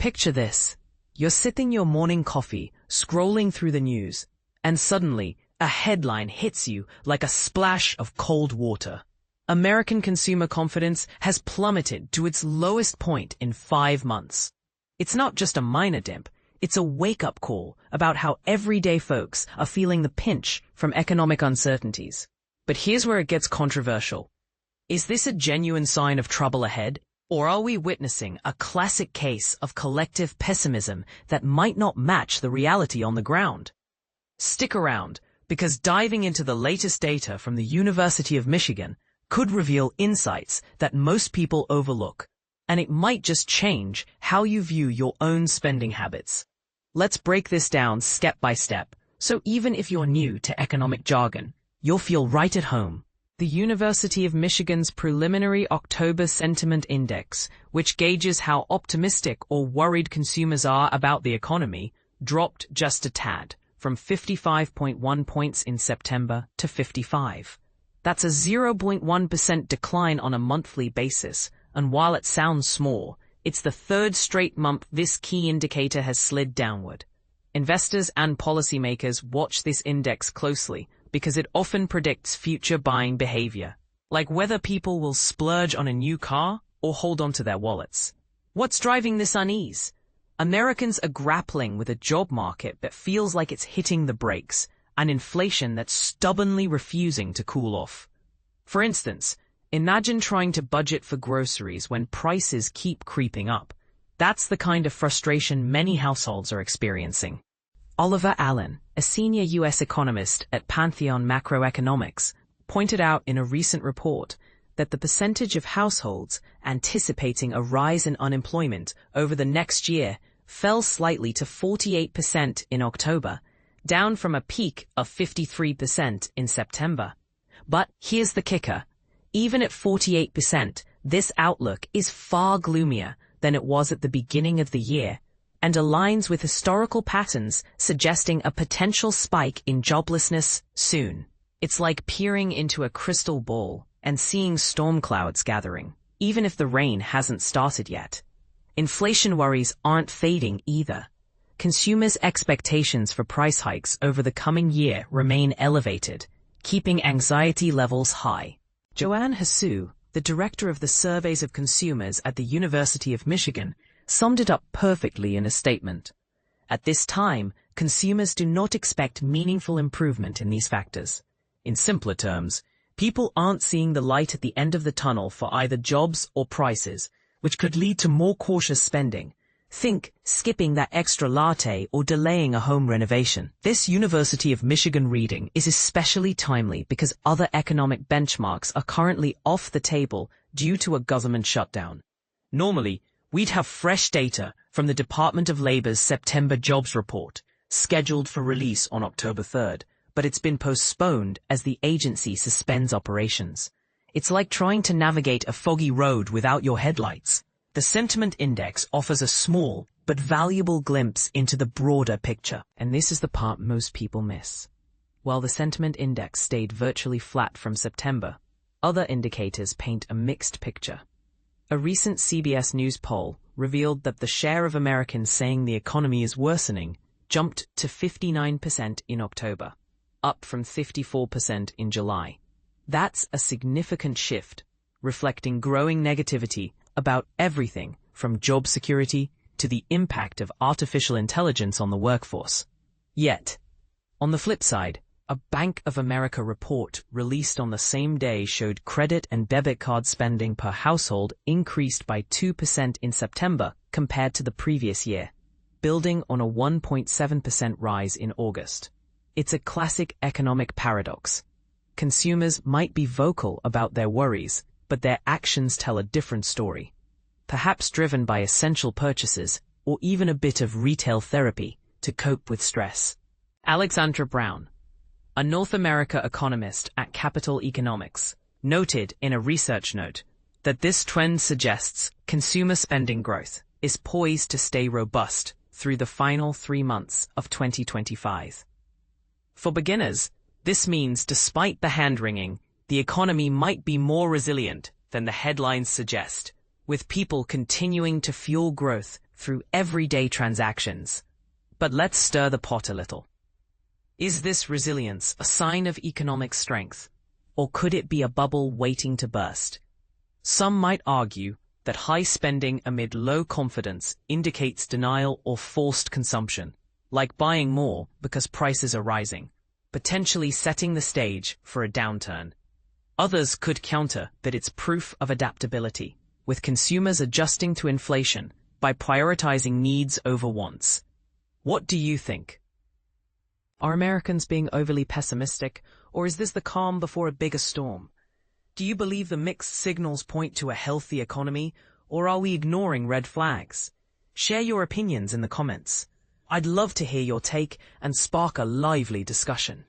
Picture this. You're sipping your morning coffee, scrolling through the news, and suddenly a headline hits you like a splash of cold water. American consumer confidence has plummeted to its lowest point in 5 months. It's not just a minor dip, it's a wake-up call about how everyday folks are feeling the pinch from economic uncertainties. But here's where it gets controversial. Is this a genuine sign of trouble ahead? Or are we witnessing a classic case of collective pessimism that might not match the reality on the ground? Stick around, because diving into the latest data from the University of Michigan could reveal insights that most people overlook, and it might just change how you view your own spending habits. Let's break this down step by step, so even if you're new to economic jargon, you'll feel right at home. The University of Michigan's preliminary October Sentiment Index, which gauges how optimistic or worried consumers are about the economy, dropped just a tad, from 55.1 points in September to 55. That's a 0.1% decline on a monthly basis, and while it sounds small, it's the third straight month this key indicator has slid downward. Investors and policymakers watch this index closely because it often predicts future buying behavior, like whether people will splurge on a new car or hold on to their wallets. What's driving this unease? Americans are grappling with a job market that feels like it's hitting the brakes, and inflation that's stubbornly refusing to cool off. For instance, imagine trying to budget for groceries when prices keep creeping up. That's the kind of frustration many households are experiencing. Oliver Allen, a senior U.S. economist at Pantheon Macroeconomics, pointed out in a recent report that the percentage of households anticipating a rise in unemployment over the next year fell slightly to 48% in October, down from a peak of 53% in September. But here's the kicker. Even at 48%, this outlook is far gloomier than it was at the beginning of the year, and aligns with historical patterns suggesting a potential spike in joblessness soon. It's like peering into a crystal ball and seeing storm clouds gathering, even if the rain hasn't started yet. Inflation worries aren't fading either. Consumers' expectations for price hikes over the coming year remain elevated, keeping anxiety levels high. Joanne Hsu, the director of the Surveys of Consumers at the University of Michigan, summed it up perfectly in a statement. At this time, consumers do not expect meaningful improvement in these factors. In simpler terms, people aren't seeing the light at the end of the tunnel for either jobs or prices, which could lead to more cautious spending. Think skipping that extra latte or delaying a home renovation. This University of Michigan reading is especially timely because other economic benchmarks are currently off the table due to a government shutdown. Normally, we'd have fresh data from the Department of Labor's September jobs report, scheduled for release on October 3rd, but it's been postponed as the agency suspends operations. It's like trying to navigate a foggy road without your headlights. The Sentiment Index offers a small but valuable glimpse into the broader picture, and this is the part most people miss. While the Sentiment Index stayed virtually flat from September, other indicators paint a mixed picture. A recent CBS News poll revealed that the share of Americans saying the economy is worsening jumped to 59% in October, up from 54% in July. That's a significant shift, reflecting growing negativity about everything from job security to the impact of artificial intelligence on the workforce. Yet, on the flip side, a Bank of America report released on the same day showed credit and debit card spending per household increased by 2% in September compared to the previous year, building on a 1.7% rise in August. It's a classic economic paradox. Consumers might be vocal about their worries, but their actions tell a different story, perhaps driven by essential purchases or even a bit of retail therapy to cope with stress. Alexandra Brown, a North America economist at Capital Economics, noted in a research note that this trend suggests consumer spending growth is poised to stay robust through the final 3 months of 2025. For beginners, this means despite the hand-wringing, the economy might be more resilient than the headlines suggest, with people continuing to fuel growth through everyday transactions. But let's stir the pot a little. Is this resilience a sign of economic strength, or could it be a bubble waiting to burst? Some might argue that high spending amid low confidence indicates denial or forced consumption, like buying more because prices are rising, potentially setting the stage for a downturn. Others could counter that it's proof of adaptability, with consumers adjusting to inflation by prioritizing needs over wants. What do you think? Are Americans being overly pessimistic, or is this the calm before a bigger storm? Do you believe the mixed signals point to a healthy economy, or are we ignoring red flags? Share your opinions in the comments. I'd love to hear your take and spark a lively discussion.